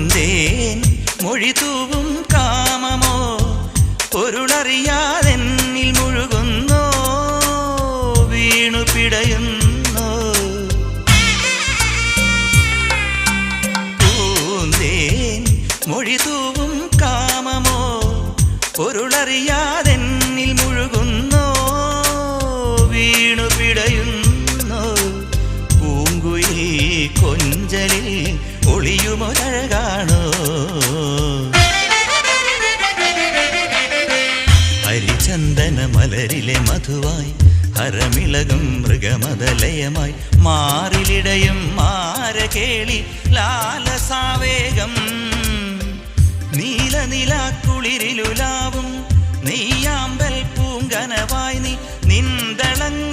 പൂന്തേൻ മൊഴി തൂവും കാമമോ പൊരുളറിയാതെന്നിൽ മുഴുകുന്നോ വീണു പിടയുന്നോ പൂന്തേൻ മൊഴി തൂവും കാമമോ പൊരുളറിയാതെന്നിൽ മുഴുകുന്നോ വീണു പിടയുന്നോ പൂങ്കുയിൽ കൊഞ്ചലിൽ ഒളിയുമൊരഴകാണോ ഹരിചന്ദന മലരിലെ മധുവായി ഹരമിളകും മൃഗമതലയമായി മാറിലിടയും മാരകേളി ലാലസാവേഗം നീലനിലാക്കുളിരിലുലാവും നെയ്യാമ്പൽ പൂങ്കനവായി നീ നിന്തളങ്ങ